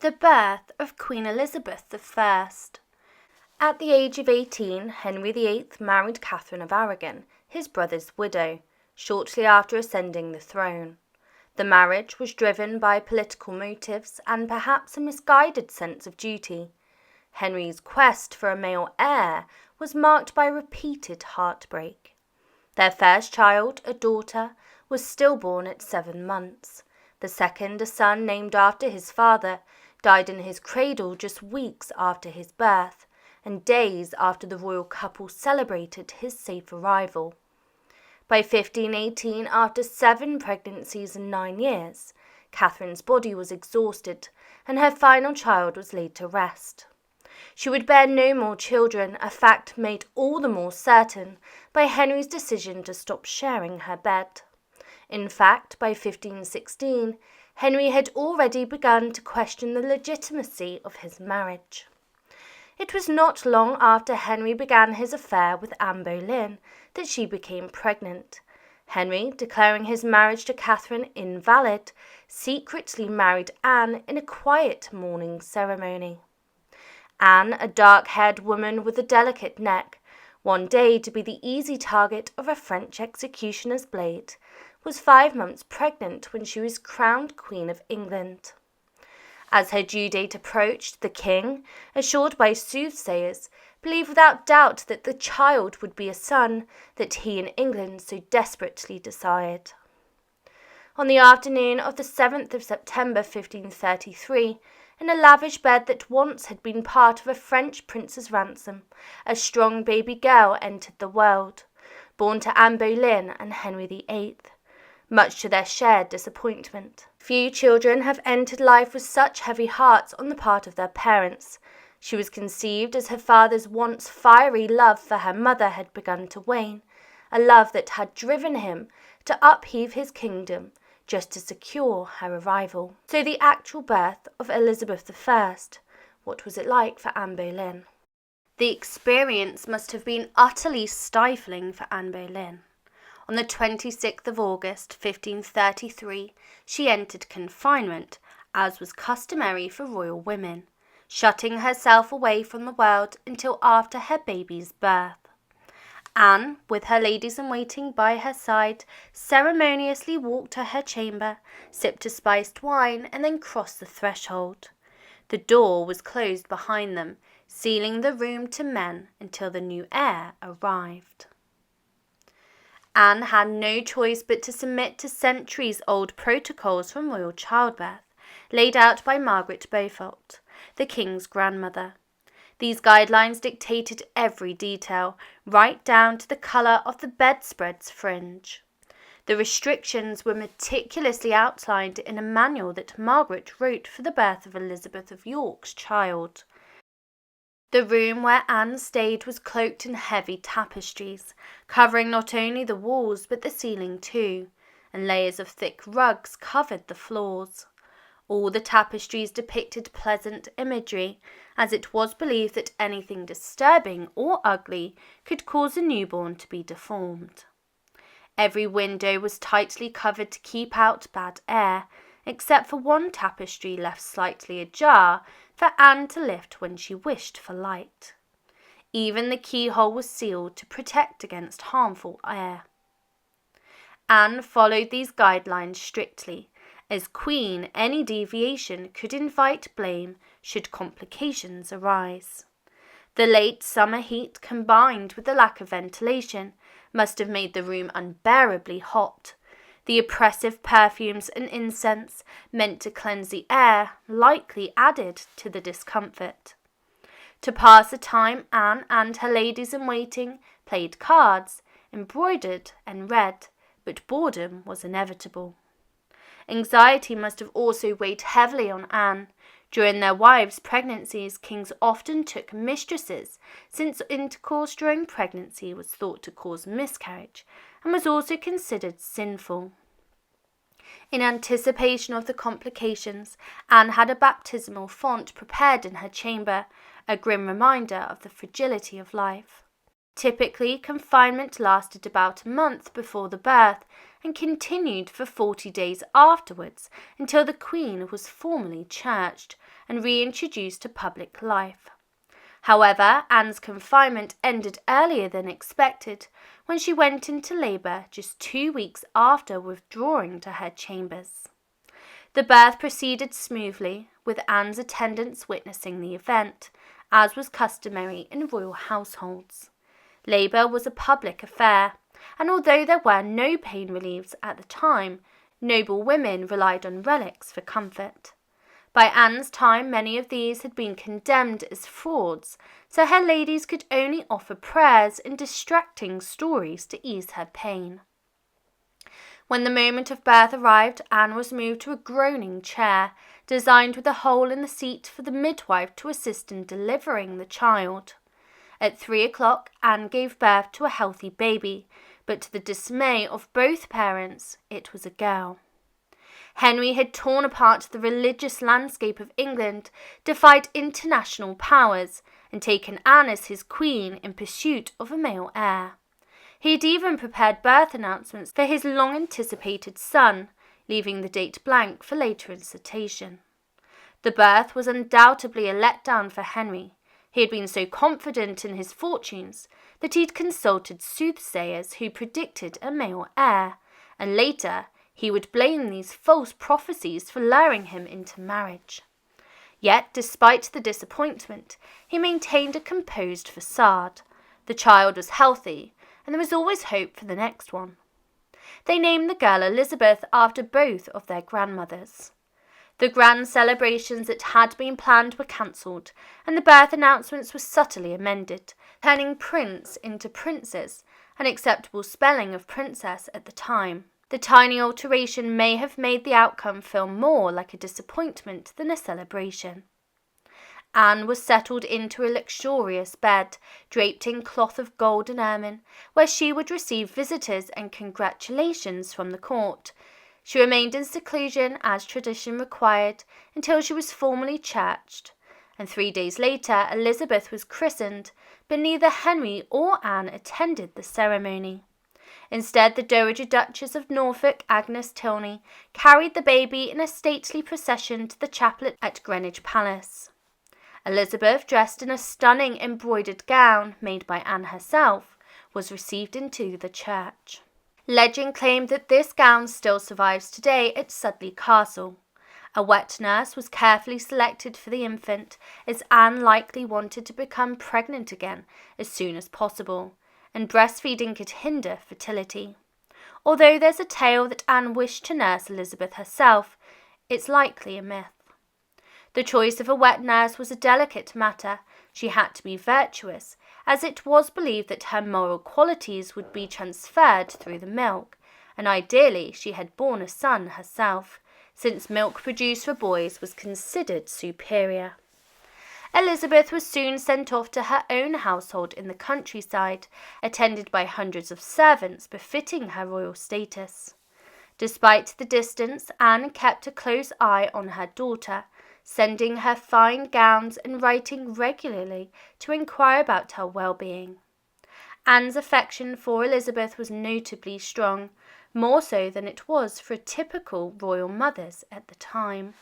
The birth of Queen Elizabeth I. At the age of 18, Henry VIII married Catherine of Aragon, his brother's widow, shortly after ascending the throne. The marriage was driven by political motives and perhaps a misguided sense of duty. Henry's quest for a male heir was marked by repeated heartbreak. Their first child, a daughter, was stillborn at 7 months. The second, a son named after his father, died in his cradle just weeks after his birth, and days after the royal couple celebrated his safe arrival. By 1518, after 7 pregnancies and 9 years, Catherine's body was exhausted, and her final child was laid to rest. She would bear no more children, a fact made all the more certain by Henry's decision to stop sharing her bed. In fact, by 1516, Henry had already begun to question the legitimacy of his marriage. It was not long after Henry began his affair with Anne Boleyn that she became pregnant. Henry, declaring his marriage to Catherine invalid, secretly married Anne in a quiet mourning ceremony. Anne, a dark-haired woman with a delicate neck, one day to be the easy target of a French executioner's blade, was 5 months pregnant when she was crowned Queen of England. As her due date approached, the king, assured by soothsayers, believed without doubt that the child would be a son that he and England so desperately desired. On the afternoon of the 7th of September 1533, in a lavish bed that once had been part of a French prince's ransom, a strong baby girl entered the world, born to Anne Boleyn and Henry VIII. Much to their shared disappointment. Few children have entered life with such heavy hearts on the part of their parents. She was conceived as her father's once fiery love for her mother had begun to wane, a love that had driven him to upheave his kingdom just to secure her arrival. So the actual birth of Elizabeth I, what was it like for Anne Boleyn? The experience must have been utterly stifling for Anne Boleyn. On the 26th of August, 1533, she entered confinement, as was customary for royal women, shutting herself away from the world until after her baby's birth. Anne, with her ladies-in-waiting by her side, ceremoniously walked to her chamber, sipped a spiced wine, and then crossed the threshold. The door was closed behind them, sealing the room to men until the new heir arrived. Anne had no choice but to submit to centuries-old protocols from royal childbirth, laid out by Margaret Beaufort, the king's grandmother. These guidelines dictated every detail, right down to the colour of the bedspread's fringe. The restrictions were meticulously outlined in a manual that Margaret wrote for the birth of Elizabeth of York's child. The room where Anne stayed was cloaked in heavy tapestries, covering not only the walls but the ceiling too, and layers of thick rugs covered the floors. All the tapestries depicted pleasant imagery, as it was believed that anything disturbing or ugly could cause a newborn to be deformed. Every window was tightly covered to keep out bad air, except for one tapestry left slightly ajar for Anne to lift when she wished for light. Even the keyhole was sealed to protect against harmful air. Anne followed these guidelines strictly. As queen, any deviation could invite blame should complications arise. The late summer heat, combined with the lack of ventilation, must have made the room unbearably hot. The oppressive perfumes and incense, meant to cleanse the air, likely added to the discomfort. To pass the time, Anne and her ladies-in-waiting played cards, embroidered and read, but boredom was inevitable. Anxiety must have also weighed heavily on Anne. During their wives' pregnancies, kings often took mistresses, since intercourse during pregnancy was thought to cause miscarriage and was also considered sinful. In anticipation of the complications, Anne had a baptismal font prepared in her chamber, a grim reminder of the fragility of life. Typically, confinement lasted about a month before the birth and continued for 40 days afterwards until the Queen was formally churched, and reintroduced to public life. However, Anne's confinement ended earlier than expected when she went into labour just 2 weeks after withdrawing to her chambers. The birth proceeded smoothly, with Anne's attendants witnessing the event, as was customary in royal households. Labour was a public affair, and although there were no pain reliefs at the time, noble women relied on relics for comfort. By Anne's time, many of these had been condemned as frauds, so her ladies could only offer prayers and distracting stories to ease her pain. When the moment of birth arrived, Anne was moved to a groaning chair, designed with a hole in the seat for the midwife to assist in delivering the child. At 3 o'clock, Anne gave birth to a healthy baby, but to the dismay of both parents, it was a girl. Henry had torn apart the religious landscape of England, defied international powers, and taken Anne as his queen in pursuit of a male heir. He had even prepared birth announcements for his long-anticipated son, leaving the date blank for later incitation. The birth was undoubtedly a letdown for Henry. He had been so confident in his fortunes that he had consulted soothsayers who predicted a male heir, and later he would blame these false prophecies for luring him into marriage. Yet, despite the disappointment, he maintained a composed facade. The child was healthy, and there was always hope for the next one. They named the girl Elizabeth after both of their grandmothers. The grand celebrations that had been planned were cancelled, and the birth announcements were subtly amended, turning prince into princess, an acceptable spelling of princess at the time. The tiny alteration may have made the outcome feel more like a disappointment than a celebration. Anne was settled into a luxurious bed, draped in cloth of gold and ermine, where she would receive visitors and congratulations from the court. She remained in seclusion, as tradition required, until she was formally churched, and 3 days later Elizabeth was christened, but neither Henry or Anne attended the ceremony. Instead, the Dowager Duchess of Norfolk, Agnes Tilney, carried the baby in a stately procession to the chapel at Greenwich Palace. Elizabeth, dressed in a stunning embroidered gown made by Anne herself, was received into the church. Legend claimed that this gown still survives today at Sudley Castle. A wet nurse was carefully selected for the infant, as Anne likely wanted to become pregnant again as soon as possible, and breastfeeding could hinder fertility. Although there's a tale that Anne wished to nurse Elizabeth herself, it's likely a myth. The choice of a wet nurse was a delicate matter. She had to be virtuous, as it was believed that her moral qualities would be transferred through the milk, and ideally she had borne a son herself, since milk produced for boys was considered superior. Elizabeth was soon sent off to her own household in the countryside, attended by hundreds of servants befitting her royal status. Despite the distance, Anne kept a close eye on her daughter, sending her fine gowns and writing regularly to inquire about her well-being. Anne's affection for Elizabeth was notably strong, more so than it was for typical royal mothers at the time.